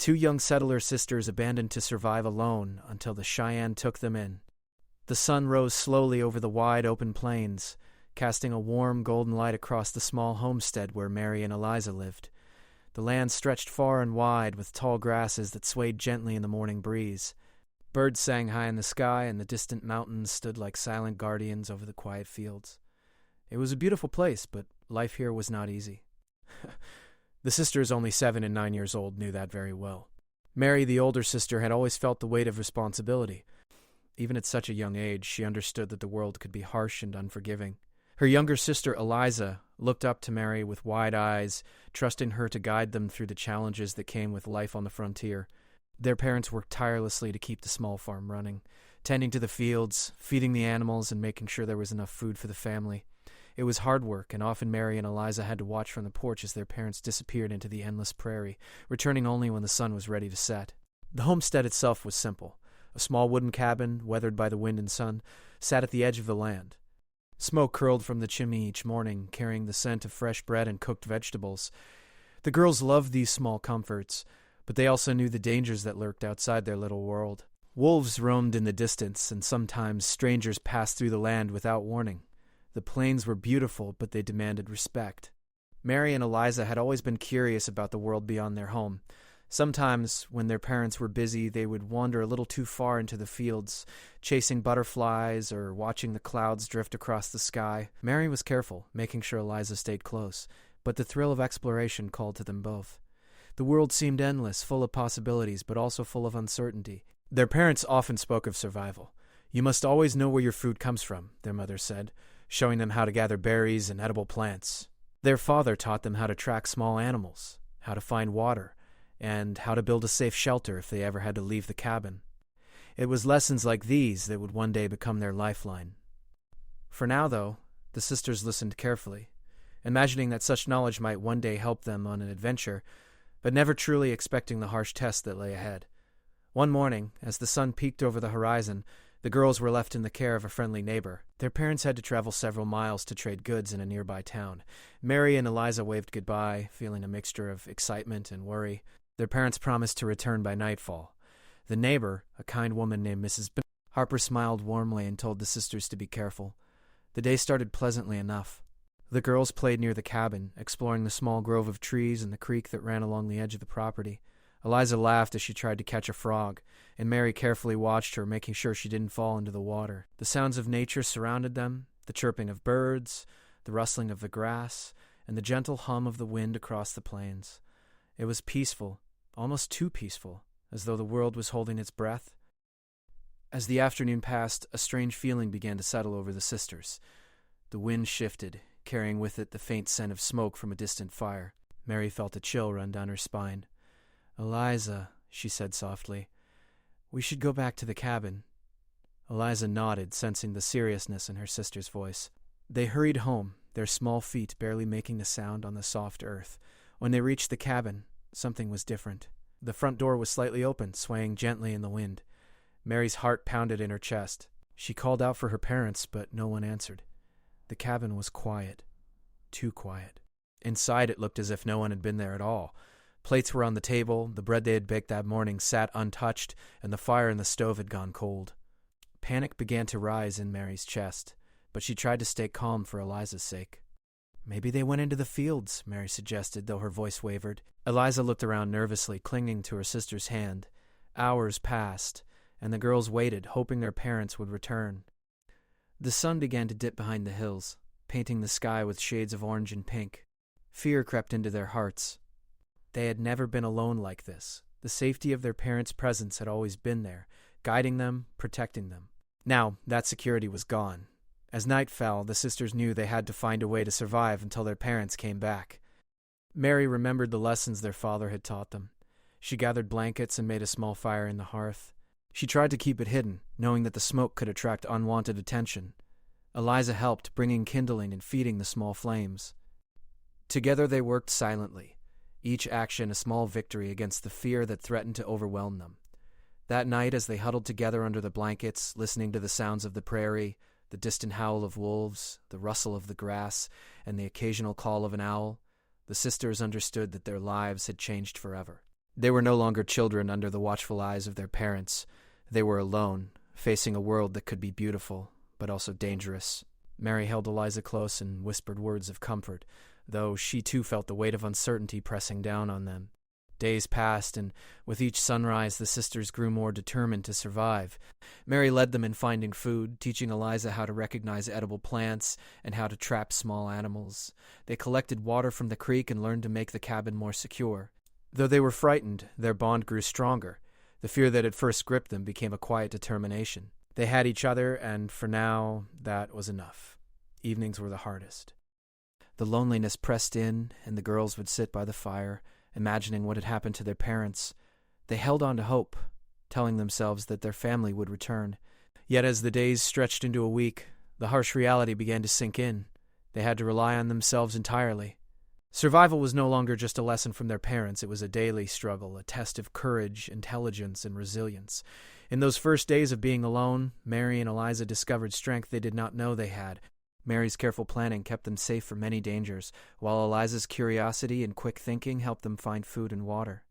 two young settler sisters abandoned to survive alone until the Cheyenne took them in. The sun rose slowly over the wide open plains, casting a warm golden light across the small homestead where Mary and Eliza lived. The land stretched far and wide with tall grasses that swayed gently in the morning breeze. Birds sang high in the sky, and the distant mountains stood like silent guardians over the quiet fields. It was a beautiful place, but life here was not easy. The sisters, only 7 and 9 years old, knew that very well. Mary, the older sister, had always felt the weight of responsibility. Even at such a young age, she understood that the world could be harsh and unforgiving. Her younger sister, Eliza, looked up to Mary with wide eyes, trusting her to guide them through the challenges that came with life on the frontier. Their parents worked tirelessly to keep the small farm running, tending to the fields, feeding the animals, and making sure there was enough food for the family. It was hard work, and often Mary and Eliza had to watch from the porch as their parents disappeared into the endless prairie, returning only when the sun was ready to set. The homestead itself was simple. A small wooden cabin, weathered by the wind and sun, sat at the edge of the land. Smoke curled from the chimney each morning, carrying the scent of fresh bread and cooked vegetables. The girls loved these small comforts, but they also knew the dangers that lurked outside their little world. Wolves roamed in the distance, and sometimes strangers passed through the land without warning. The plains were beautiful, but they demanded respect. Mary and Eliza had always been curious about the world beyond their home. Sometimes, when their parents were busy, they would wander a little too far into the fields, chasing butterflies or watching the clouds drift across the sky. Mary was careful, making sure Eliza stayed close, but the thrill of exploration called to them both. The world seemed endless, full of possibilities, but also full of uncertainty. Their parents often spoke of survival. "You must always know where your food comes from," their mother said, showing them how to gather berries and edible plants. Their father taught them how to track small animals, how to find water, and how to build a safe shelter if they ever had to leave the cabin. It was lessons like these that would one day become their lifeline. For now, though, the sisters listened carefully, imagining that such knowledge might one day help them on an adventure, but never truly expecting the harsh test that lay ahead. One morning, as the sun peeked over the horizon, the girls were left in the care of a friendly neighbor. Their parents had to travel several miles to trade goods in a nearby town. Mary and Eliza waved goodbye, feeling a mixture of excitement and worry. Their parents promised to return by nightfall. The neighbor, a kind woman named Mrs. Harper, smiled warmly and told the sisters to be careful. The day started pleasantly enough. The girls played near the cabin, exploring the small grove of trees and the creek that ran along the edge of the property. Eliza laughed as she tried to catch a frog, and Mary carefully watched her, making sure she didn't fall into the water. The sounds of nature surrounded them, the chirping of birds, the rustling of the grass, and the gentle hum of the wind across the plains. It was peaceful, almost too peaceful, as though the world was holding its breath. As the afternoon passed, a strange feeling began to settle over the sisters. The wind shifted, carrying with it the faint scent of smoke from a distant fire. Mary felt a chill run down her spine. "Eliza," she said softly, "we should go back to the cabin." Eliza nodded, sensing the seriousness in her sister's voice. They hurried home, their small feet barely making a sound on the soft earth. When they reached the cabin, something was different. The front door was slightly open, swaying gently in the wind. Mary's heart pounded in her chest. She called out for her parents, but no one answered. The cabin was quiet. Too quiet. Inside, it looked as if no one had been there at all. Plates were on the table, the bread they had baked that morning sat untouched, and the fire in the stove had gone cold. Panic began to rise in Mary's chest, but she tried to stay calm for Eliza's sake. "Maybe they went into the fields," Mary suggested, though her voice wavered. Eliza looked around nervously, clinging to her sister's hand. Hours passed, and the girls waited, hoping their parents would return. The sun began to dip behind the hills, painting the sky with shades of orange and pink. Fear crept into their hearts. They had never been alone like this. The safety of their parents' presence had always been there, guiding them, protecting them. Now, that security was gone. As night fell, the sisters knew they had to find a way to survive until their parents came back. Mary remembered the lessons their father had taught them. She gathered blankets and made a small fire in the hearth. She tried to keep it hidden, knowing that the smoke could attract unwanted attention. Eliza helped, bringing kindling and feeding the small flames. Together they worked silently, each action a small victory against the fear that threatened to overwhelm them. That night, as they huddled together under the blankets, listening to the sounds of the prairie, the distant howl of wolves, the rustle of the grass, and the occasional call of an owl, the sisters understood that their lives had changed forever. They were no longer children under the watchful eyes of their parents. They were alone, facing a world that could be beautiful, but also dangerous. Mary held Eliza close and whispered words of comfort, though she too felt the weight of uncertainty pressing down on them. Days passed, and with each sunrise the sisters grew more determined to survive. Mary led them in finding food, teaching Eliza how to recognize edible plants and how to trap small animals. They collected water from the creek and learned to make the cabin more secure. Though they were frightened, their bond grew stronger. The fear that had first gripped them became a quiet determination. They had each other, and for now, that was enough. Evenings were the hardest. The loneliness pressed in, and the girls would sit by the fire, imagining what had happened to their parents. They held on to hope, telling themselves that their family would return. Yet as the days stretched into a week, the harsh reality began to sink in. They had to rely on themselves entirely. Survival was no longer just a lesson from their parents. It was a daily struggle, a test of courage, intelligence, and resilience. In those first days of being alone, Mary and Eliza discovered strength they did not know they had. Mary's careful planning kept them safe from many dangers, while Eliza's curiosity and quick thinking helped them find food and water.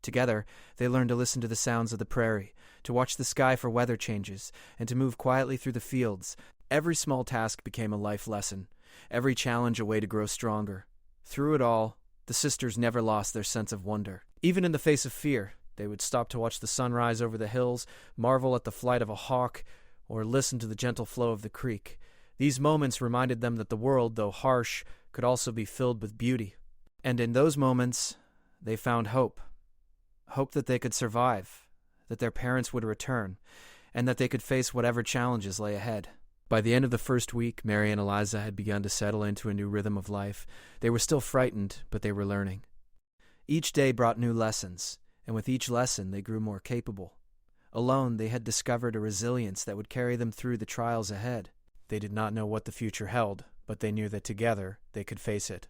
Together, they learned to listen to the sounds of the prairie, to watch the sky for weather changes, and to move quietly through the fields. Every small task became a life lesson, every challenge a way to grow stronger. Through it all, the sisters never lost their sense of wonder. Even in the face of fear, they would stop to watch the sun rise over the hills, marvel at the flight of a hawk, or listen to the gentle flow of the creek. These moments reminded them that the world, though harsh, could also be filled with beauty. And in those moments, they found hope. Hope that they could survive, that their parents would return, and that they could face whatever challenges lay ahead. By the end of the first week, Mary and Eliza had begun to settle into a new rhythm of life. They were still frightened, but they were learning. Each day brought new lessons, and with each lesson they grew more capable. Alone, they had discovered a resilience that would carry them through the trials ahead. They did not know what the future held, but they knew that together they could face it.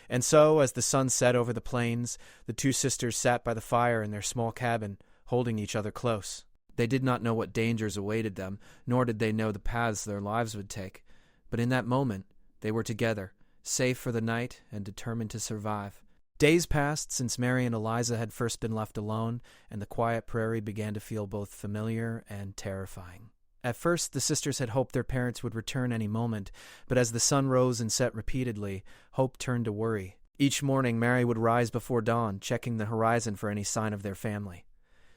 And so, as the sun set over the plains, the two sisters sat by the fire in their small cabin, holding each other close. They did not know what dangers awaited them, nor did they know the paths their lives would take. But in that moment, they were together, safe for the night and determined to survive. Days passed since Mary and Eliza had first been left alone, and the quiet prairie began to feel both familiar and terrifying. At first, the sisters had hoped their parents would return any moment, but as the sun rose and set repeatedly, hope turned to worry. Each morning, Mary would rise before dawn, checking the horizon for any sign of their family.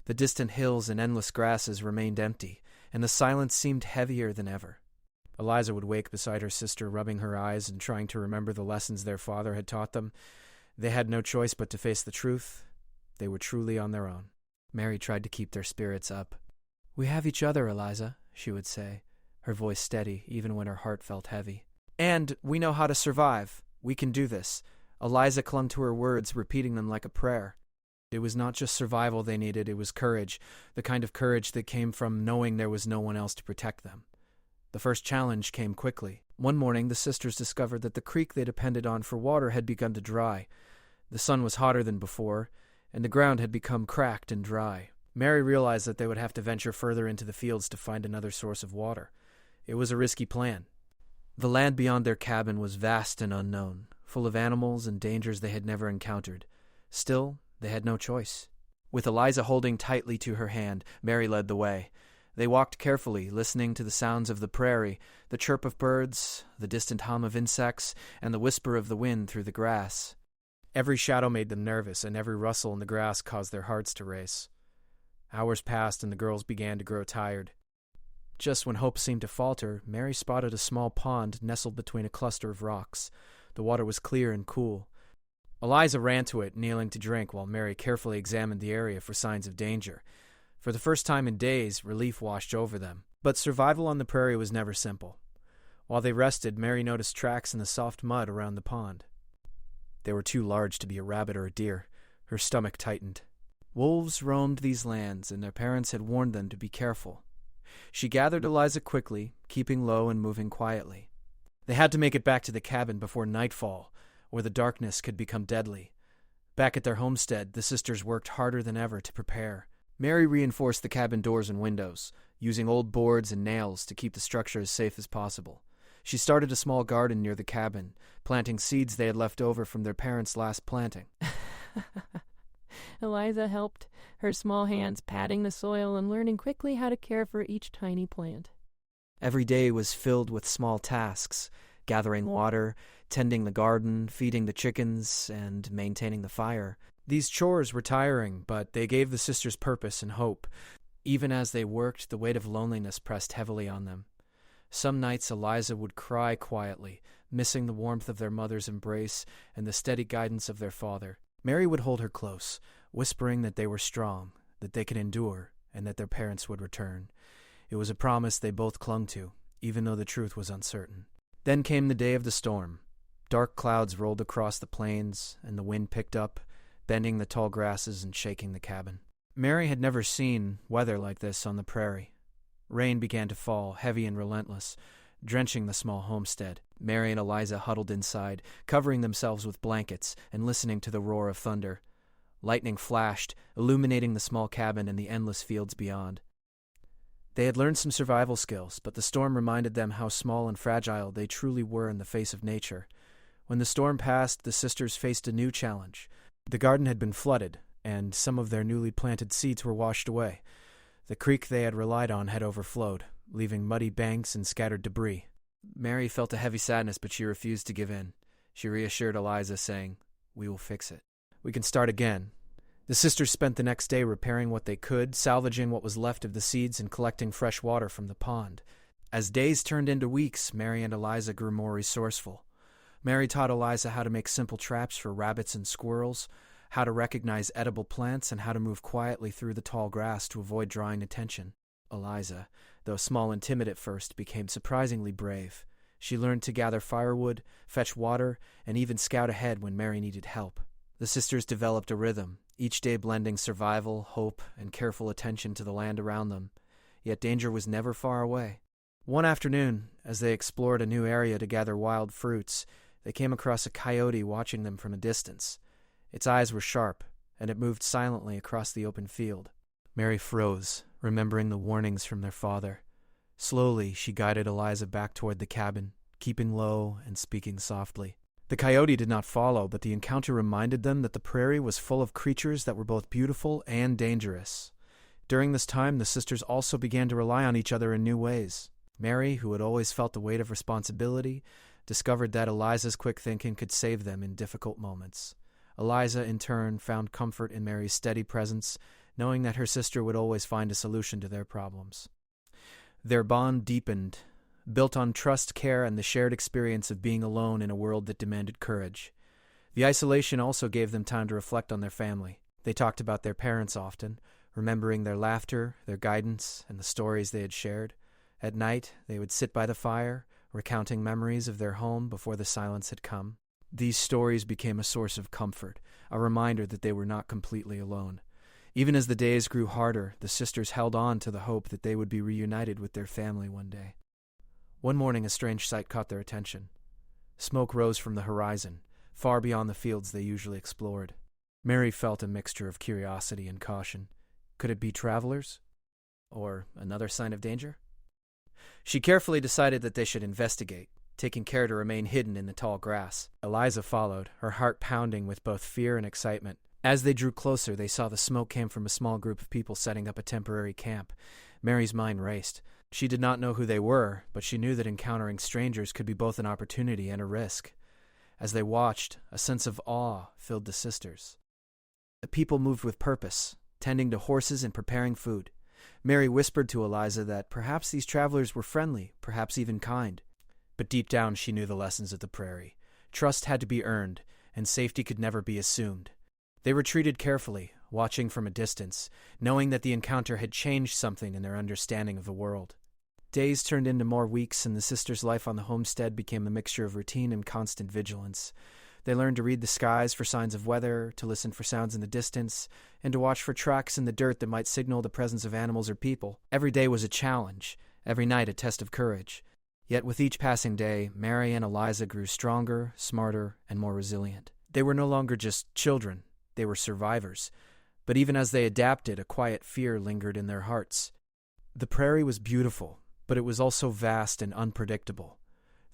The distant hills and endless grasses remained empty, and the silence seemed heavier than ever. Eliza would wake beside her sister, rubbing her eyes and trying to remember the lessons their father had taught them. They had no choice but to face the truth. They were truly on their own. Mary tried to keep their spirits up. "We have each other, Eliza," she would say, her voice steady even when her heart felt heavy. "And we know how to survive. We can do this." Eliza clung to her words, repeating them like a prayer. It was not just survival they needed, it was courage, the kind of courage that came from knowing there was no one else to protect them. The first challenge came quickly. One morning, the sisters discovered that the creek they depended on for water had begun to dry. The sun was hotter than before, and the ground had become cracked and dry. Mary realized that they would have to venture further into the fields to find another source of water. It was a risky plan. The land beyond their cabin was vast and unknown, full of animals and dangers they had never encountered. Still, they had no choice. With Eliza holding tightly to her hand, Mary led the way. They walked carefully, listening to the sounds of the prairie, the chirp of birds, the distant hum of insects, and the whisper of the wind through the grass. Every shadow made them nervous, and every rustle in the grass caused their hearts to race. Hours passed, and the girls began to grow tired. Just when hope seemed to falter, Mary spotted a small pond nestled between a cluster of rocks. The water was clear and cool. Eliza ran to it, kneeling to drink, while Mary carefully examined the area for signs of danger. For the first time in days, relief washed over them. But survival on the prairie was never simple. While they rested, Mary noticed tracks in the soft mud around the pond. They were too large to be a rabbit or a deer. Her stomach tightened. Wolves roamed these lands, and their parents had warned them to be careful. She gathered Eliza quickly, keeping low and moving quietly. They had to make it back to the cabin before nightfall, or the darkness could become deadly. Back at their homestead, the sisters worked harder than ever to prepare. Mary reinforced the cabin doors and windows, using old boards and nails to keep the structure as safe as possible. She started a small garden near the cabin, planting seeds they had left over from their parents' last planting. Eliza helped, her small hands patting the soil and learning quickly how to care for each tiny plant. Every day was filled with small tasks: gathering water, tending the garden, feeding the chickens, and maintaining the fire. These chores were tiring, but they gave the sisters purpose and hope. Even as they worked, the weight of loneliness pressed heavily on them. Some nights Eliza would cry quietly, missing the warmth of their mother's embrace and the steady guidance of their father. Mary would hold her close, whispering that they were strong, that they could endure, and that their parents would return. It was a promise they both clung to, even though the truth was uncertain. Then came the day of the storm. Dark clouds rolled across the plains, and the wind picked up, bending the tall grasses and shaking the cabin. Mary had never seen weather like this on the prairie. Rain began to fall, heavy and relentless, drenching the small homestead. Mary and Eliza huddled inside, covering themselves with blankets and listening to the roar of thunder. Lightning flashed, illuminating the small cabin and the endless fields beyond. They had learned some survival skills, but the storm reminded them how small and fragile they truly were in the face of nature. When the storm passed, the sisters faced a new challenge. The garden had been flooded, and some of their newly planted seeds were washed away. The creek they had relied on had overflowed, leaving muddy banks and scattered debris. Mary felt a heavy sadness, but she refused to give in. She reassured Eliza, saying, "We will fix it. We can start again." The sisters spent the next day repairing what they could, salvaging what was left of the seeds and collecting fresh water from the pond. As days turned into weeks, Mary and Eliza grew more resourceful. Mary taught Eliza how to make simple traps for rabbits and squirrels, how to recognize edible plants, and how to move quietly through the tall grass to avoid drawing attention. Eliza, though small and timid at first, became surprisingly brave. She learned to gather firewood, fetch water, and even scout ahead when Mary needed help. The sisters developed a rhythm, each day blending survival, hope, and careful attention to the land around them. Yet danger was never far away. One afternoon, as they explored a new area to gather wild fruits, they came across a coyote watching them from a distance. Its eyes were sharp, and it moved silently across the open field. Mary froze, remembering the warnings from their father. Slowly, she guided Eliza back toward the cabin, keeping low and speaking softly. The coyote did not follow, but the encounter reminded them that the prairie was full of creatures that were both beautiful and dangerous. During this time, the sisters also began to rely on each other in new ways. Mary, who had always felt the weight of responsibility, discovered that Eliza's quick thinking could save them in difficult moments. Eliza, in turn, found comfort in Mary's steady presence, knowing that her sister would always find a solution to their problems. Their bond deepened, built on trust, care, and the shared experience of being alone in a world that demanded courage. The isolation also gave them time to reflect on their family. They talked about their parents often, remembering their laughter, their guidance, and the stories they had shared. At night, they would sit by the fire, recounting memories of their home before the silence had come. These stories became a source of comfort, a reminder that they were not completely alone. Even as the days grew harder, the sisters held on to the hope that they would be reunited with their family one day. One morning, a strange sight caught their attention. Smoke rose from the horizon, far beyond the fields they usually explored. Mary felt a mixture of curiosity and caution. Could it be travelers? Or another sign of danger? She carefully decided that they should investigate, taking care to remain hidden in the tall grass. Eliza followed, her heart pounding with both fear and excitement. As they drew closer, they saw the smoke came from a small group of people setting up a temporary camp. Mary's mind raced. She did not know who they were, but she knew that encountering strangers could be both an opportunity and a risk. As they watched, a sense of awe filled the sisters. The people moved with purpose, tending to horses and preparing food. Mary whispered to Eliza that perhaps these travelers were friendly, perhaps even kind. But deep down she knew the lessons of the prairie. Trust had to be earned, and safety could never be assumed. They retreated carefully, watching from a distance, knowing that the encounter had changed something in their understanding of the world. Days turned into more weeks, and the sisters' life on the homestead became a mixture of routine and constant vigilance. They learned to read the skies for signs of weather, to listen for sounds in the distance, and to watch for tracks in the dirt that might signal the presence of animals or people. Every day was a challenge, every night a test of courage. Yet with each passing day, Mary and Eliza grew stronger, smarter, and more resilient. They were no longer just children. They were survivors. But even as they adapted, a quiet fear lingered in their hearts. The prairie was beautiful, but it was also vast and unpredictable.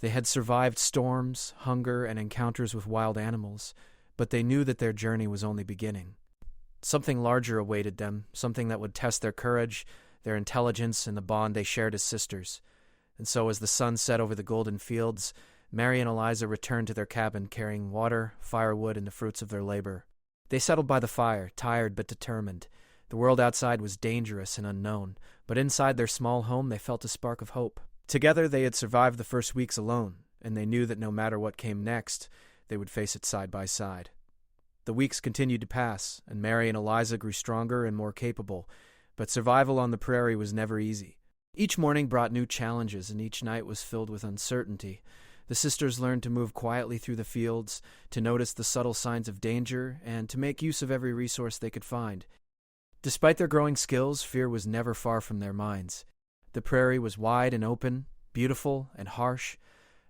They had survived storms, hunger, and encounters with wild animals, but they knew that their journey was only beginning. Something larger awaited them, something that would test their courage, their intelligence, and the bond they shared as sisters. And so as the sun set over the golden fields, Mary and Eliza returned to their cabin carrying water, firewood, and the fruits of their labor. They settled by the fire, tired but determined. The world outside was dangerous and unknown, but inside their small home they felt a spark of hope. Together they had survived the first weeks alone, and they knew that no matter what came next, they would face it side by side. The weeks continued to pass, and Mary and Eliza grew stronger and more capable, but survival on the prairie was never easy. Each morning brought new challenges, and each night was filled with uncertainty. The sisters learned to move quietly through the fields, to notice the subtle signs of danger, and to make use of every resource they could find. Despite their growing skills, fear was never far from their minds. The prairie was wide and open, beautiful and harsh,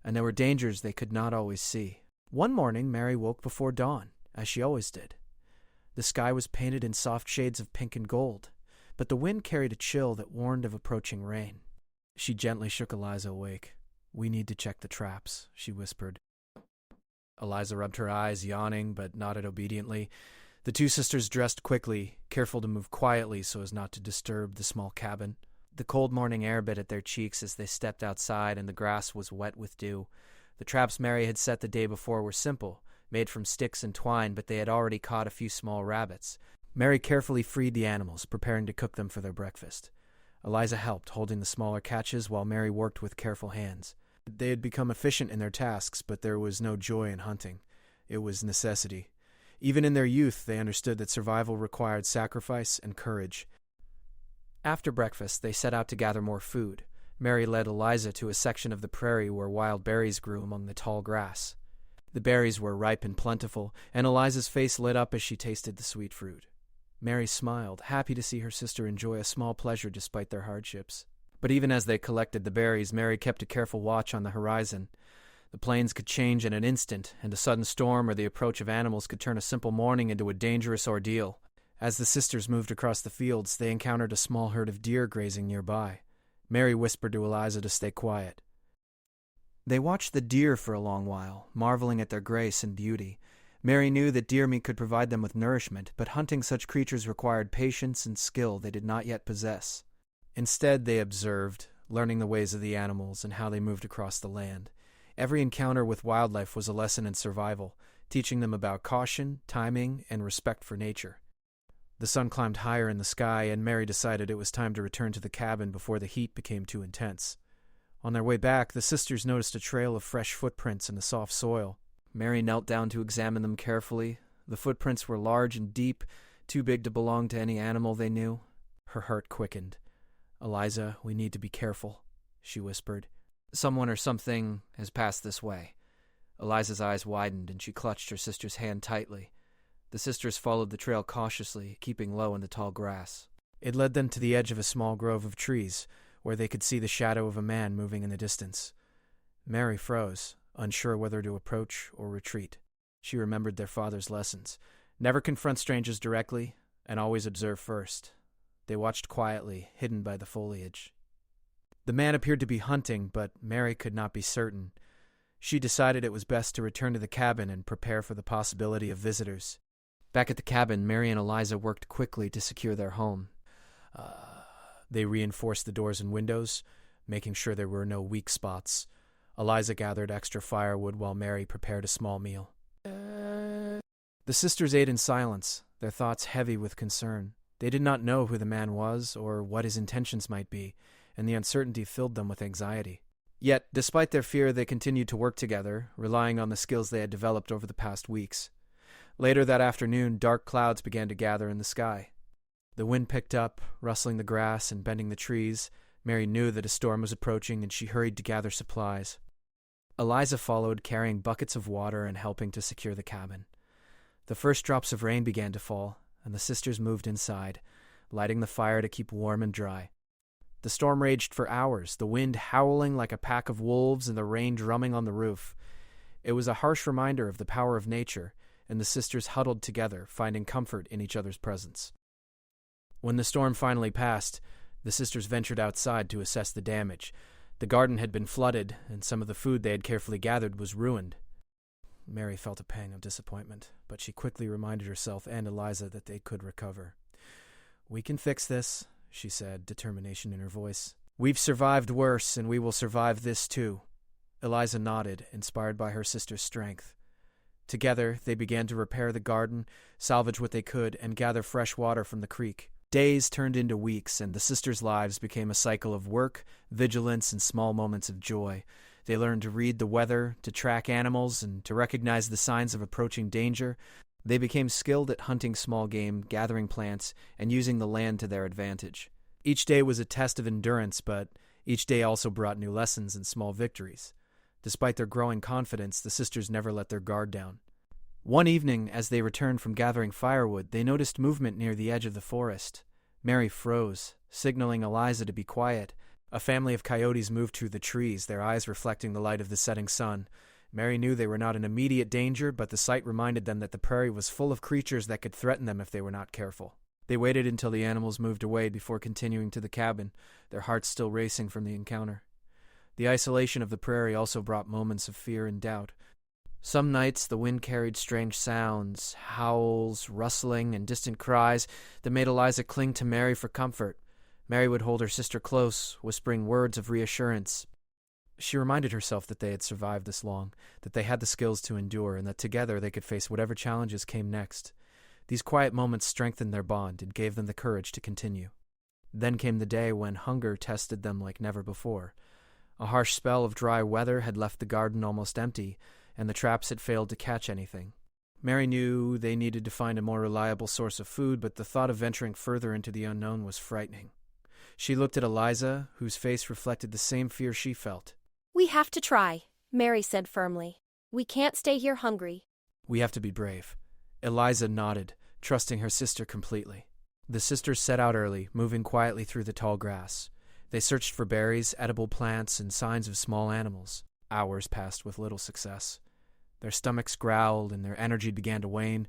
and there were dangers they could not always see. One morning, Mary woke before dawn, as she always did. The sky was painted in soft shades of pink and gold, but the wind carried a chill that warned of approaching rain. She gently shook Eliza awake. "We need to check the traps," she whispered. Eliza rubbed her eyes, yawning, but nodded obediently. The two sisters dressed quickly, careful to move quietly so as not to disturb the small cabin. The cold morning air bit at their cheeks as they stepped outside, and the grass was wet with dew. The traps Mary had set the day before were simple, made from sticks and twine, but they had already caught a few small rabbits. Mary carefully freed the animals, preparing to cook them for their breakfast. Eliza helped, holding the smaller catches while Mary worked with careful hands. They had become efficient in their tasks, but there was no joy in hunting. It was necessity. Even in their youth, they understood that survival required sacrifice and courage. After breakfast, they set out to gather more food. Mary led Eliza to a section of the prairie where wild berries grew among the tall grass. The berries were ripe and plentiful, and Eliza's face lit up as she tasted the sweet fruit. Mary smiled, happy to see her sister enjoy a small pleasure despite their hardships. But even as they collected the berries, Mary kept a careful watch on the horizon. The plains could change in an instant, and a sudden storm or the approach of animals could turn a simple morning into a dangerous ordeal. As the sisters moved across the fields, they encountered a small herd of deer grazing nearby. Mary whispered to Eliza to stay quiet. They watched the deer for a long while, marveling at their grace and beauty. Mary knew that deer meat could provide them with nourishment, but hunting such creatures required patience and skill they did not yet possess. Instead, they observed, learning the ways of the animals and how they moved across the land. Every encounter with wildlife was a lesson in survival, teaching them about caution, timing, and respect for nature. The sun climbed higher in the sky, and Mary decided it was time to return to the cabin before the heat became too intense. On their way back, the sisters noticed a trail of fresh footprints in the soft soil. Mary knelt down to examine them carefully. The footprints were large and deep, too big to belong to any animal they knew. Her heart quickened. "Eliza, we need to be careful," she whispered. "Someone or something has passed this way." Eliza's eyes widened, and she clutched her sister's hand tightly. The sisters followed the trail cautiously, keeping low in the tall grass. It led them to the edge of a small grove of trees, where they could see the shadow of a man moving in the distance. Mary froze, unsure whether to approach or retreat. She remembered their father's lessons. Never confront strangers directly, and always observe first. They watched quietly, hidden by the foliage. The man appeared to be hunting, but Mary could not be certain. She decided it was best to return to the cabin and prepare for the possibility of visitors. Back at the cabin, Mary and Eliza worked quickly to secure their home. They reinforced the doors and windows, making sure there were no weak spots. Eliza gathered extra firewood while Mary prepared a small meal. The sisters ate in silence, their thoughts heavy with concern. They did not know who the man was or what his intentions might be, and the uncertainty filled them with anxiety. Yet, despite their fear, they continued to work together, relying on the skills they had developed over the past weeks. Later that afternoon, dark clouds began to gather in the sky. The wind picked up, rustling the grass and bending the trees. Mary knew that a storm was approaching, and she hurried to gather supplies. Eliza followed, carrying buckets of water and helping to secure the cabin. The first drops of rain began to fall, and the sisters moved inside, lighting the fire to keep warm and dry. The storm raged for hours, the wind howling like a pack of wolves and the rain drumming on the roof. It was a harsh reminder of the power of nature, and the sisters huddled together, finding comfort in each other's presence. When the storm finally passed, the sisters ventured outside to assess the damage. The garden had been flooded, and some of the food they had carefully gathered was ruined. Mary felt a pang of disappointment, but she quickly reminded herself and Eliza that they could recover. "We can fix this," she said, determination in her voice. "We've survived worse, and we will survive this too." Eliza nodded, inspired by her sister's strength. Together, they began to repair the garden, salvage what they could, and gather fresh water from the creek. Days turned into weeks, and the sisters' lives became a cycle of work, vigilance, and small moments of joy. They learned to read the weather, to track animals, and to recognize the signs of approaching danger. They became skilled at hunting small game, gathering plants, and using the land to their advantage. Each day was a test of endurance, but each day also brought new lessons and small victories. Despite their growing confidence, the sisters never let their guard down. One evening, as they returned from gathering firewood, they noticed movement near the edge of the forest. Mary froze, signaling Eliza to be quiet. A family of coyotes moved through the trees, their eyes reflecting the light of the setting sun. Mary knew they were not in immediate danger, but the sight reminded them that the prairie was full of creatures that could threaten them if they were not careful. They waited until the animals moved away before continuing to the cabin, their hearts still racing from the encounter. The isolation of the prairie also brought moments of fear and doubt. Some nights the wind carried strange sounds, howls, rustling, and distant cries that made Eliza cling to Mary for comfort. Mary would hold her sister close, whispering words of reassurance. She reminded herself that they had survived this long, that they had the skills to endure, and that together they could face whatever challenges came next. These quiet moments strengthened their bond and gave them the courage to continue. Then came the day when hunger tested them like never before. A harsh spell of dry weather had left the garden almost empty, and the traps had failed to catch anything. Mary knew they needed to find a more reliable source of food, but the thought of venturing further into the unknown was frightening. She looked at Eliza, whose face reflected the same fear she felt. "We have to try," Mary said firmly. "We can't stay here hungry." "We have to be brave." Eliza nodded, trusting her sister completely. The sisters set out early, moving quietly through the tall grass. They searched for berries, edible plants, and signs of small animals. Hours passed with little success. Their stomachs growled and their energy began to wane.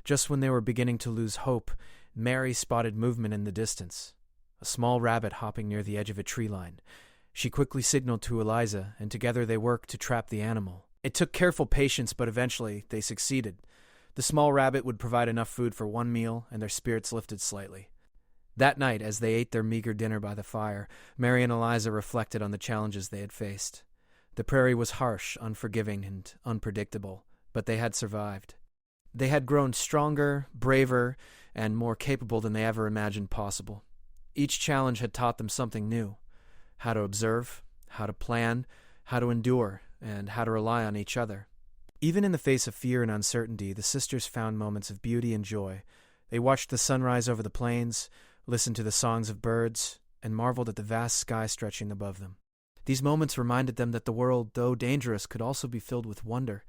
Just when they were beginning to lose hope, Mary spotted movement in the distance. A small rabbit hopping near the edge of a tree line. She quickly signaled to Eliza, and together they worked to trap the animal. It took careful patience, but eventually they succeeded. The small rabbit would provide enough food for one meal, and their spirits lifted slightly. That night, as they ate their meager dinner by the fire, Mary and Eliza reflected on the challenges they had faced. The prairie was harsh, unforgiving, and unpredictable, but they had survived. They had grown stronger, braver, and more capable than they ever imagined possible. Each challenge had taught them something new: how to observe, how to plan, how to endure, and how to rely on each other. Even in the face of fear and uncertainty, the sisters found moments of beauty and joy. They watched the sunrise over the plains, listened to the songs of birds, and marveled at the vast sky stretching above them. These moments reminded them that the world, though dangerous, could also be filled with wonder,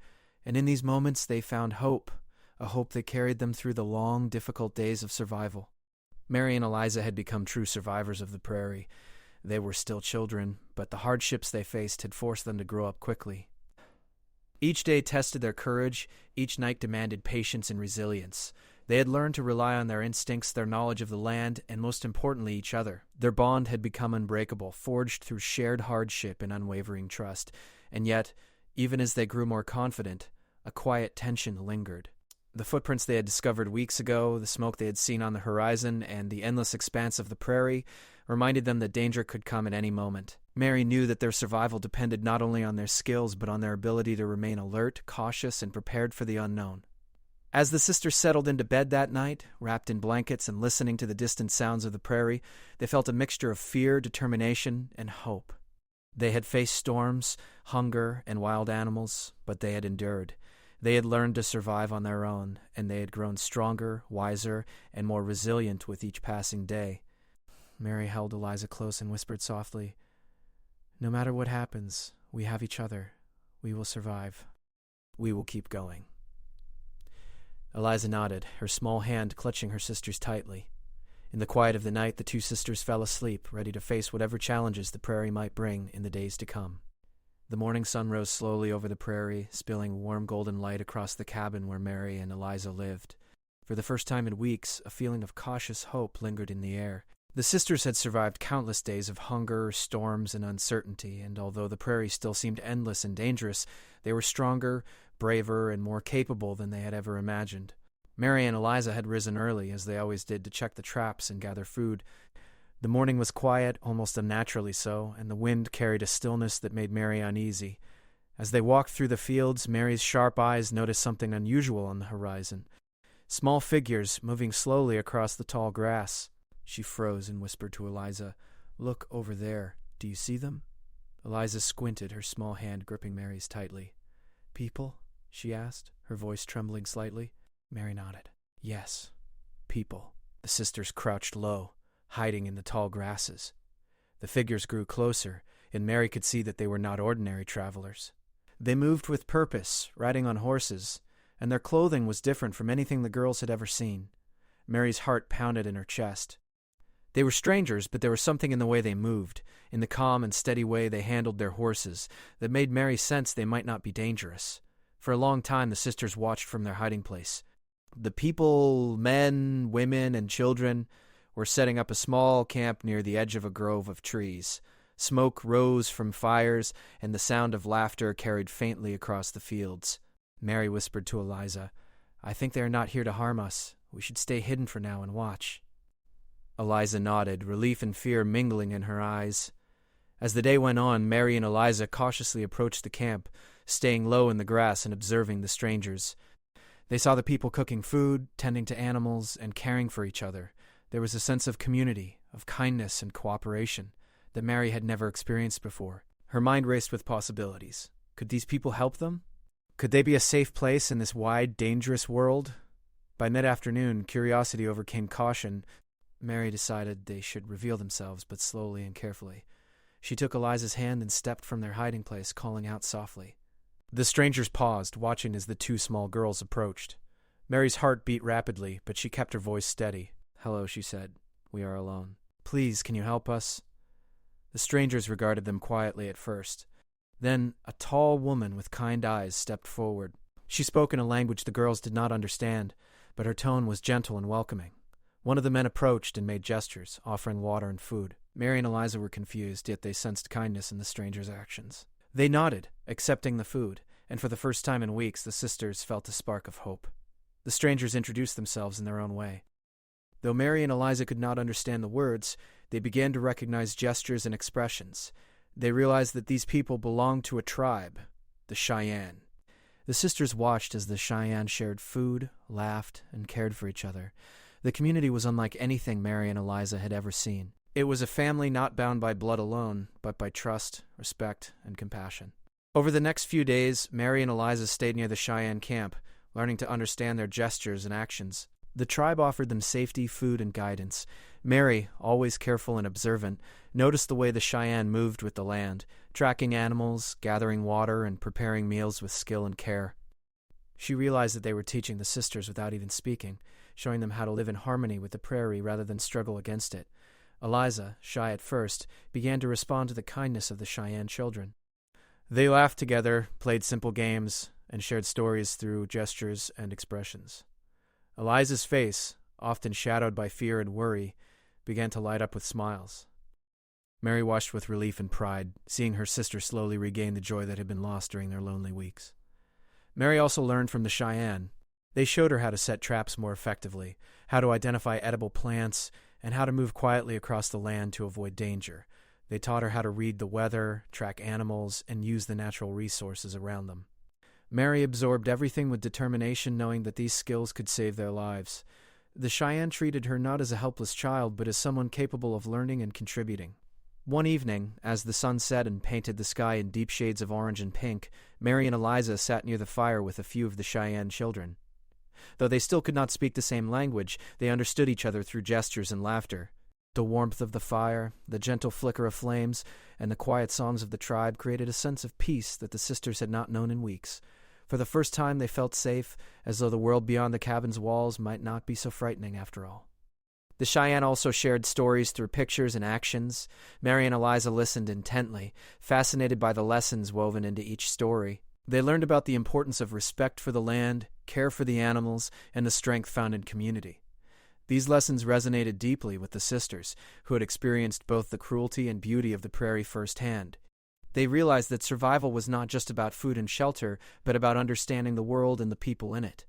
and in these moments they found hope, a hope that carried them through the long, difficult days of survival. Mary and Eliza had become true survivors of the prairie. They were still children, but the hardships they faced had forced them to grow up quickly. Each day tested their courage, each night demanded patience and resilience. They had learned to rely on their instincts, their knowledge of the land, and most importantly, each other. Their bond had become unbreakable, forged through shared hardship and unwavering trust. And yet, even as they grew more confident, a quiet tension lingered. The footprints they had discovered weeks ago, the smoke they had seen on the horizon, and the endless expanse of the prairie reminded them that danger could come at any moment. Mary knew that their survival depended not only on their skills, but on their ability to remain alert, cautious, and prepared for the unknown. As the sisters settled into bed that night, wrapped in blankets and listening to the distant sounds of the prairie, they felt a mixture of fear, determination, and hope. They had faced storms, hunger, and wild animals, but they had endured. They had learned to survive on their own, and they had grown stronger, wiser, and more resilient with each passing day. Mary held Eliza close and whispered softly, "No matter what happens, we have each other. We will survive. We will keep going." Eliza nodded, her small hand clutching her sister's tightly. In the quiet of the night, the two sisters fell asleep, ready to face whatever challenges the prairie might bring in the days to come. The morning sun rose slowly over the prairie, spilling warm golden light across the cabin where Mary and Eliza lived. For the first time in weeks, a feeling of cautious hope lingered in the air. The sisters had survived countless days of hunger, storms, and uncertainty, and although the prairie still seemed endless and dangerous, they were stronger, braver and more capable than they had ever imagined. Mary and Eliza had risen early, as they always did, to check the traps and gather food. The morning was quiet, almost unnaturally so, and the wind carried a stillness that made Mary uneasy. As they walked through the fields, Mary's sharp eyes noticed something unusual on the horizon. Small figures moving slowly across the tall grass. She froze and whispered to Eliza, "Look over there. Do you see them?" Eliza squinted, her small hand gripping Mary's tightly. "People?" she asked, her voice trembling slightly. Mary nodded. "Yes, people." The sisters crouched low, hiding in the tall grasses. The figures grew closer, and Mary could see that they were not ordinary travelers. They moved with purpose, riding on horses, and their clothing was different from anything the girls had ever seen. Mary's heart pounded in her chest. They were strangers, but there was something in the way they moved, in the calm and steady way they handled their horses, that made Mary sense they might not be dangerous. For a long time the sisters watched from their hiding place. The people, men, women, and children, were setting up a small camp near the edge of a grove of trees. Smoke rose from fires, and the sound of laughter carried faintly across the fields. Mary whispered to Eliza, "I think they are not here to harm us. We should stay hidden for now and watch." Eliza nodded, relief and fear mingling in her eyes. As the day went on, Mary and Eliza cautiously approached the camp, staying low in the grass and observing the strangers. They saw the people cooking food, tending to animals, and caring for each other. There was a sense of community, of kindness and cooperation that Mary had never experienced before. Her mind raced with possibilities. Could these people help them? Could they be a safe place in this wide, dangerous world? By mid-afternoon, curiosity overcame caution. Mary decided they should reveal themselves, but slowly and carefully. She took Eliza's hand and stepped from their hiding place, calling out softly. The strangers paused, watching as the two small girls approached. Mary's heart beat rapidly, but she kept her voice steady. "Hello," she said. "We are alone. Please, can you help us?" The strangers regarded them quietly at first. Then a tall woman with kind eyes stepped forward. She spoke in a language the girls did not understand, but her tone was gentle and welcoming. One of the men approached and made gestures, offering water and food. Mary and Eliza were confused, yet they sensed kindness in the stranger's actions. They nodded, accepting the food, and for the first time in weeks the sisters felt a spark of hope. The strangers introduced themselves in their own way. Though Mary and Eliza could not understand the words, they began to recognize gestures and expressions. They realized that these people belonged to a tribe, the Cheyenne. The sisters watched as the Cheyenne shared food, laughed, and cared for each other. The community was unlike anything Mary and Eliza had ever seen. It was a family not bound by blood alone, but by trust, respect, and compassion. Over the next few days, Mary and Eliza stayed near the Cheyenne camp, learning to understand their gestures and actions. The tribe offered them safety, food, and guidance. Mary, always careful and observant, noticed the way the Cheyenne moved with the land, tracking animals, gathering water, and preparing meals with skill and care. She realized that they were teaching the sisters without even speaking, showing them how to live in harmony with the prairie rather than struggle against it. Eliza, shy at first, began to respond to the kindness of the Cheyenne children. They laughed together, played simple games, and shared stories through gestures and expressions. Eliza's face, often shadowed by fear and worry, began to light up with smiles. Mary watched with relief and pride, seeing her sister slowly regain the joy that had been lost during their lonely weeks. Mary also learned from the Cheyenne. They showed her how to set traps more effectively, how to identify edible plants, and how to move quietly across the land to avoid danger. They taught her how to read the weather, track animals, and use the natural resources around them. Mary absorbed everything with determination, knowing that these skills could save their lives. The Cheyenne treated her not as a helpless child, but as someone capable of learning and contributing. One evening, as the sun set and painted the sky in deep shades of orange and pink, Mary and Eliza sat near the fire with a few of the Cheyenne children. Though they still could not speak the same language, they understood each other through gestures and laughter. The warmth of the fire, the gentle flicker of flames, and the quiet songs of the tribe created a sense of peace that the sisters had not known in weeks. For the first time they felt safe, as though the world beyond the cabin's walls might not be so frightening after all. The Cheyenne also shared stories through pictures and actions. Mary and Eliza listened intently, fascinated by the lessons woven into each story. They learned about the importance of respect for the land, care for the animals, and the strength found in community. These lessons resonated deeply with the sisters, who had experienced both the cruelty and beauty of the prairie firsthand. They realized that survival was not just about food and shelter, but about understanding the world and the people in it.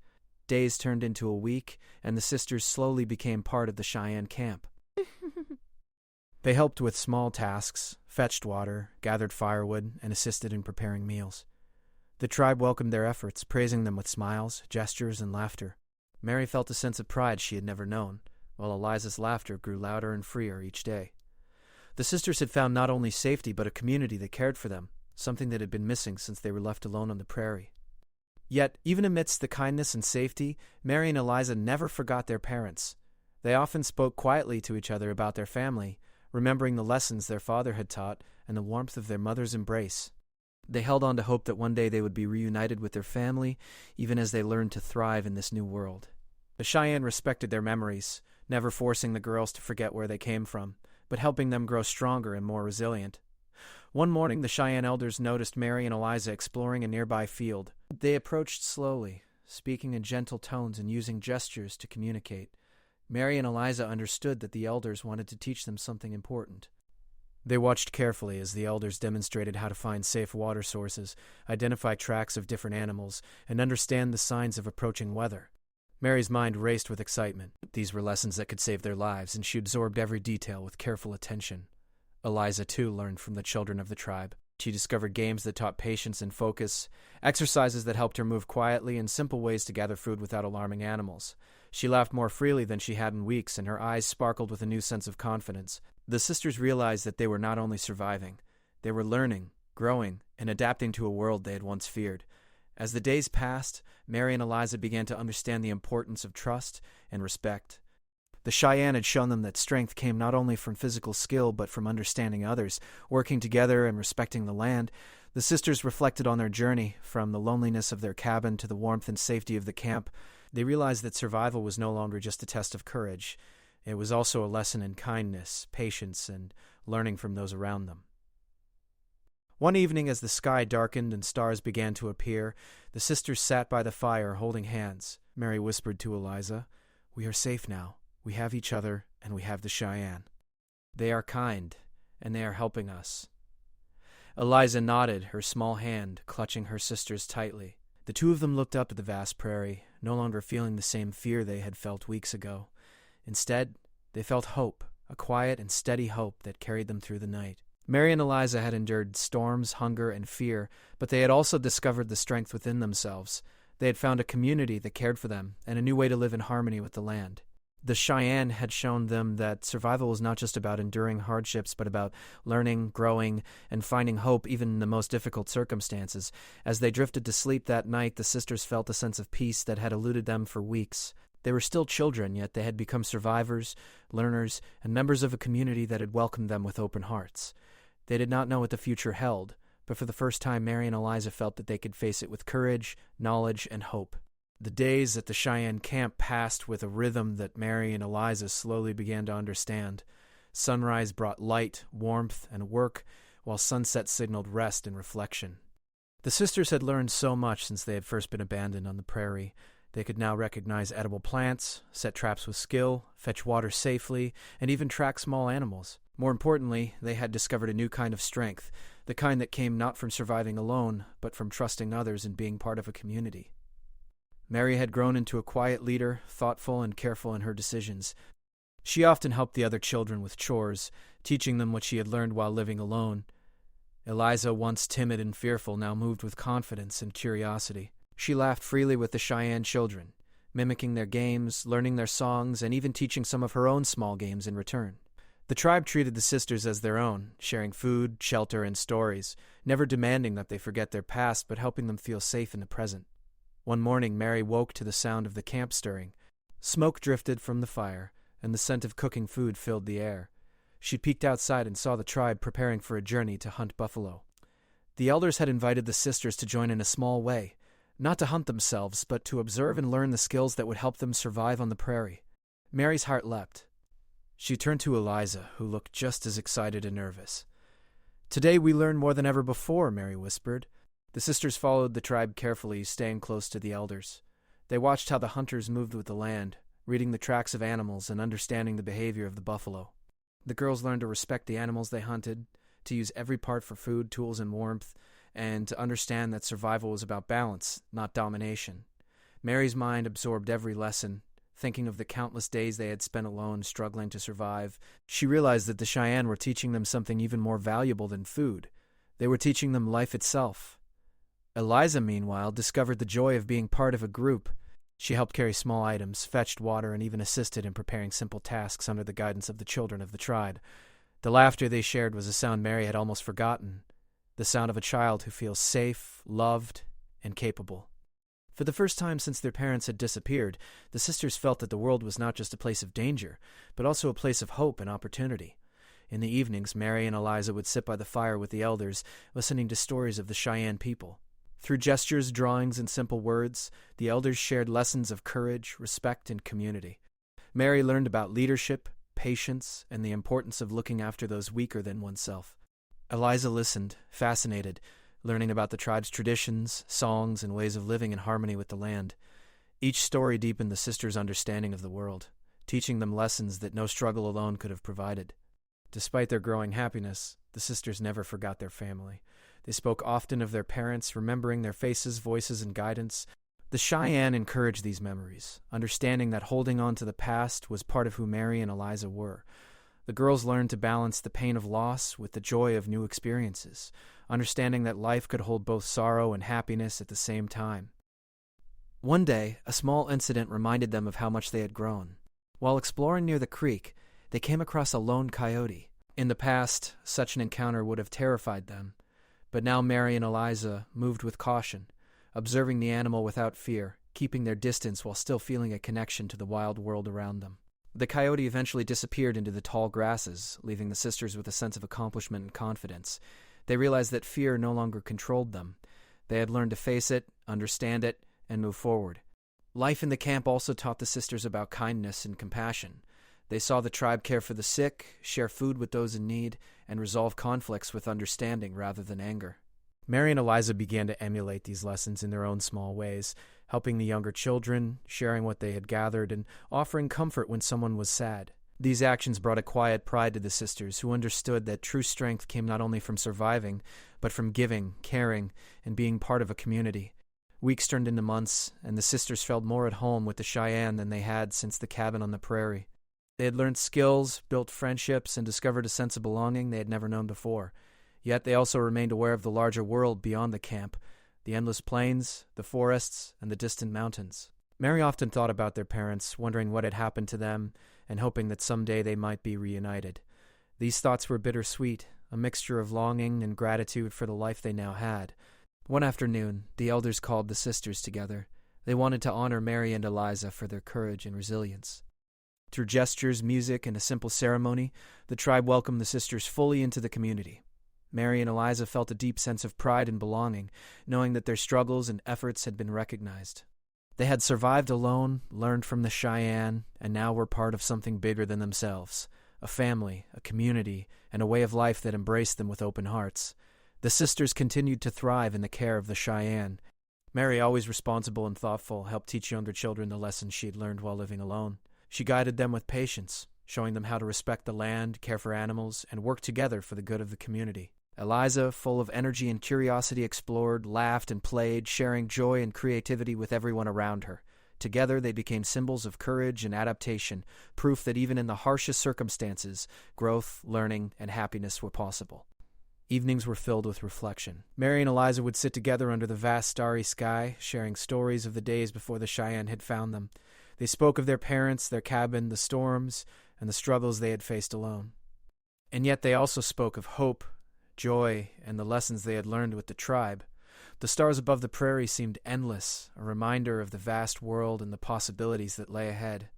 Days turned into a week, and the sisters slowly became part of the Cheyenne camp. They helped with small tasks, fetched water, gathered firewood, and assisted in preparing meals. The tribe welcomed their efforts, praising them with smiles, gestures, and laughter. Mary felt a sense of pride she had never known, while Eliza's laughter grew louder and freer each day. The sisters had found not only safety but a community that cared for them, something that had been missing since they were left alone on the prairie. Yet, even amidst the kindness and safety, Mary and Eliza never forgot their parents. They often spoke quietly to each other about their family, remembering the lessons their father had taught and the warmth of their mother's embrace. They held on to hope that one day they would be reunited with their family, even as they learned to thrive in this new world. The Cheyenne respected their memories, never forcing the girls to forget where they came from, but helping them grow stronger and more resilient. One morning, the Cheyenne elders noticed Mary and Eliza exploring a nearby field. They approached slowly, speaking in gentle tones and using gestures to communicate. Mary and Eliza understood that the elders wanted to teach them something important. They watched carefully as the elders demonstrated how to find safe water sources, identify tracks of different animals, and understand the signs of approaching weather. Mary's mind raced with excitement. These were lessons that could save their lives, and she absorbed every detail with careful attention. Eliza, too, learned from the children of the tribe. She discovered games that taught patience and focus, exercises that helped her move quietly, and simple ways to gather food without alarming animals. She laughed more freely than she had in weeks, and her eyes sparkled with a new sense of confidence. The sisters realized that they were not only surviving, they were learning, growing, and adapting to a world they had once feared. As the days passed, Mary and Eliza began to understand the importance of trust and respect. The Cheyenne had shown them that strength came not only from physical skill but from understanding others, working together and respecting the land. The sisters reflected on their journey, from the loneliness of their cabin to the warmth and safety of the camp. They realized that survival was no longer just a test of courage. It was also a lesson in kindness, patience, and learning from those around them. One evening, as the sky darkened and stars began to appear, the sisters sat by the fire holding hands. Mary whispered to Eliza, "We are safe now. We have each other, and we have the Cheyenne. They are kind, and they are helping us." Eliza nodded, her small hand clutching her sister's tightly. The two of them looked up at the vast prairie, no longer feeling the same fear they had felt weeks ago. Instead, they felt hope, a quiet and steady hope that carried them through the night. Mary and Eliza had endured storms, hunger, and fear, but they had also discovered the strength within themselves. They had found a community that cared for them, and a new way to live in harmony with the land. The Cheyenne had shown them that survival was not just about enduring hardships, but about learning, growing, and finding hope even in the most difficult circumstances. As they drifted to sleep that night, the sisters felt a sense of peace that had eluded them for weeks. They were still children, yet they had become survivors, learners, and members of a community that had welcomed them with open hearts. They did not know what the future held, but for the first time Mary and Eliza felt that they could face it with courage, knowledge, and hope. The days at the Cheyenne camp passed with a rhythm that Mary and Eliza slowly began to understand. Sunrise brought light, warmth, and work, while sunset signaled rest and reflection. The sisters had learned so much since they had first been abandoned on the prairie. They could now recognize edible plants, set traps with skill, fetch water safely, and even track small animals. More importantly, they had discovered a new kind of strength, the kind that came not from surviving alone, but from trusting others and being part of a community. Mary had grown into a quiet leader, thoughtful and careful in her decisions. She often helped the other children with chores, teaching them what she had learned while living alone. Eliza, once timid and fearful, now moved with confidence and curiosity. She laughed freely with the Cheyenne children, mimicking their games, learning their songs, and even teaching some of her own small games in return. The tribe treated the sisters as their own, sharing food, shelter, and stories, never demanding that they forget their past, but helping them feel safe in the present. One morning, Mary woke to the sound of the camp stirring. Smoke drifted from the fire, and the scent of cooking food filled the air. She peeked outside and saw the tribe preparing for a journey to hunt buffalo. The elders had invited the sisters to join in a small way, not to hunt themselves, but to observe and learn the skills that would help them survive on the prairie. Mary's heart leapt. She turned to Eliza, who looked just as excited and nervous. "Today we learn more than ever before," Mary whispered. The sisters followed the tribe carefully, staying close to the elders. They watched how the hunters moved with the land, reading the tracks of animals and understanding the behavior of the buffalo. The girls learned to respect the animals they hunted, to use every part for food, tools, and warmth, and to understand that survival was about balance, not domination. Mary's mind absorbed every lesson. Thinking of the countless days they had spent alone, struggling to survive, she realized that the Cheyenne were teaching them something even more valuable than food. They were teaching them life itself. Eliza, meanwhile, discovered the joy of being part of a group. She helped carry small items, fetched water, and even assisted in preparing simple tasks under the guidance of the children of the tribe. The laughter they shared was a sound Mary had almost forgotten, the sound of a child who feels safe, loved, and capable. For the first time since their parents had disappeared, the sisters felt that the world was not just a place of danger, but also a place of hope and opportunity. In the evenings, Mary and Eliza would sit by the fire with the elders, listening to stories of the Cheyenne people. Through gestures, drawings, and simple words, the elders shared lessons of courage, respect, and community. Mary learned about leadership, patience, and the importance of looking after those weaker than oneself. Eliza listened, fascinated, learning about the tribe's traditions, songs, and ways of living in harmony with the land. Each story deepened the sisters' understanding of the world, teaching them lessons that no struggle alone could have provided. Despite their growing happiness, the sisters never forgot their family. They spoke often of their parents, remembering their faces, voices, and guidance. The Cheyenne encouraged these memories, understanding that holding on to the past was part of who Mary and Eliza were. The girls learned to balance the pain of loss with the joy of new experiences, understanding that life could hold both sorrow and happiness at the same time. One day, a small incident reminded them of how much they had grown. While exploring near the creek, they came across a lone coyote. In the past, such an encounter would have terrified them, but now Mary and Eliza moved with caution, observing the animal without fear, keeping their distance while still feeling a connection to the wild world around them. The coyote eventually disappeared into the tall grasses, leaving the sisters with a sense of accomplishment and confidence. They realized that fear no longer controlled them. They had learned to face it, understand it, and move forward. Life in the camp also taught the sisters about kindness and compassion. They saw the tribe care for the sick, share food with those in need, and resolve conflicts with understanding rather than anger. Mary and Eliza began to emulate these lessons in their own small ways, helping the younger children, sharing what they had gathered, and offering comfort when someone was sad. These actions brought a quiet pride to the sisters, who understood that true strength came not only from surviving, but from giving, caring, and being part of a community. Weeks turned into months, and the sisters felt more at home with the Cheyenne than they had since the cabin on the prairie. They had learned skills, built friendships, and discovered a sense of belonging they had never known before. Yet they also remained aware of the larger world beyond the camp, the endless plains, the forests, and the distant mountains. Mary often thought about their parents, wondering what had happened to them, and hoping that someday they might be reunited. These thoughts were bittersweet, a mixture of longing and gratitude for the life they now had. One afternoon, the elders called the sisters together. They wanted to honor Mary and Eliza for their courage and resilience. Through gestures, music, and a simple ceremony, the tribe welcomed the sisters fully into the community. Mary and Eliza felt a deep sense of pride and belonging, knowing that their struggles and efforts had been recognized. They had survived alone, learned from the Cheyenne, and now were part of something bigger than themselves, a family, a community, and a way of life that embraced them with open hearts. The sisters continued to thrive in the care of the Cheyenne. Mary, always responsible and thoughtful, helped teach younger children the lessons she had learned while living alone. She guided them with patience, showing them how to respect the land, care for animals, and work together for the good of the community. Eliza, full of energy and curiosity, explored, laughed, and played, sharing joy and creativity with everyone around her. Together, they became symbols of courage and adaptation, proof that even in the harshest circumstances, growth, learning, and happiness were possible. Evenings were filled with reflection. Mary and Eliza would sit together under the vast starry sky, sharing stories of the days before the Cheyenne had found them. They spoke of their parents, their cabin, the storms, and the struggles they had faced alone. And yet they also spoke of hope, joy, and the lessons they had learned with the tribe. The stars above the prairie seemed endless, a reminder of the vast world and the possibilities that lay ahead.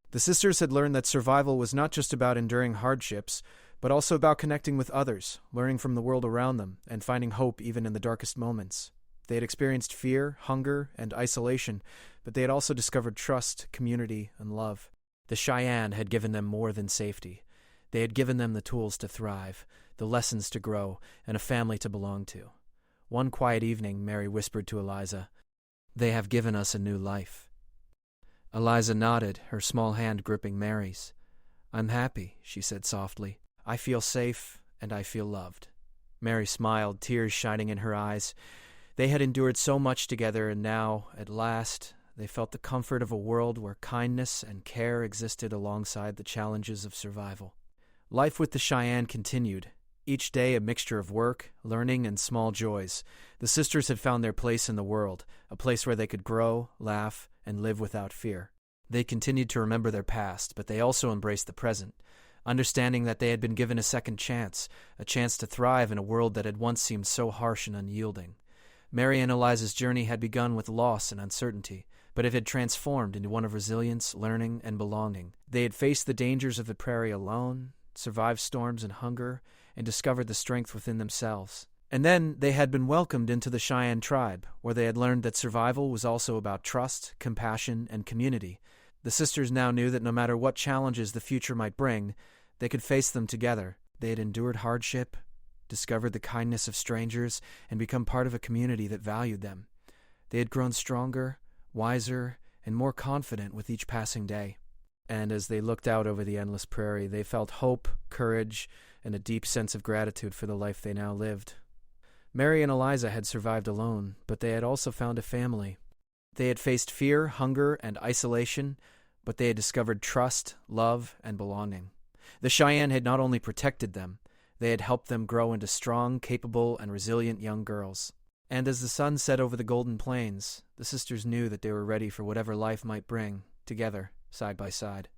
The sisters had learned that survival was not just about enduring hardships, but also about connecting with others, learning from the world around them, and finding hope even in the darkest moments. They had experienced fear, hunger, and isolation, but they had also discovered trust, community, and love. The Cheyenne had given them more than safety. They had given them the tools to thrive, the lessons to grow, and a family to belong to. One quiet evening, Mary whispered to Eliza, "They have given us a new life." Eliza nodded, her small hand gripping Mary's. "I'm happy," she said softly. "I feel safe, and I feel loved." Mary smiled, tears shining in her eyes. They had endured so much together, and now, at last, they felt the comfort of a world where kindness and care existed alongside the challenges of survival. Life with the Cheyenne continued, each day a mixture of work, learning, and small joys. The sisters had found their place in the world, a place where they could grow, laugh, and live without fear. They continued to remember their past, but they also embraced the present, understanding that they had been given a second chance, a chance to thrive in a world that had once seemed so harsh and unyielding. Mary and Eliza's journey had begun with loss and uncertainty, but it had transformed into one of resilience, learning, and belonging. They had faced the dangers of the prairie alone, survived storms and hunger, and discovered the strength within themselves. And then they had been welcomed into the Cheyenne tribe, where they had learned that survival was also about trust, compassion, and community. The sisters now knew that no matter what challenges the future might bring, they could face them together. They had endured hardship, discovered the kindness of strangers, and become part of a community that valued them. They had grown stronger, wiser, and more confident with each passing day. And as they looked out over the endless prairie, they felt hope, courage, and a deep sense of gratitude for the life they now lived. Mary and Eliza had survived alone, but they had also found a family. They had faced fear, hunger, and isolation, but they had discovered trust, love, and belonging. The Cheyenne had not only protected them, they had helped them grow into strong, capable, and resilient young girls. And as the sun set over the golden plains, the sisters knew that they were ready for whatever life might bring, together, side by side.